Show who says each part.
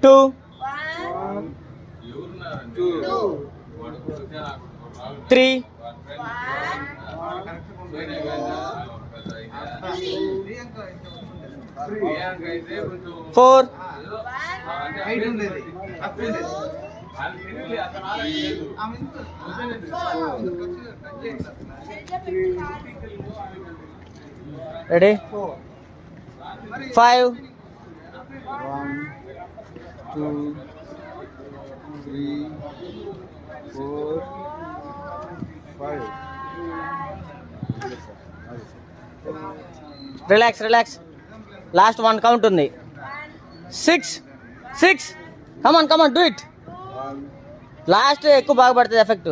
Speaker 1: 2 3 4 ready 5
Speaker 2: 1 2 3 4 5
Speaker 1: relax last 1 count ఉంది 6 come on do it last ఎక్కువ బాగా పడుతుంది ఎఫెక్ట్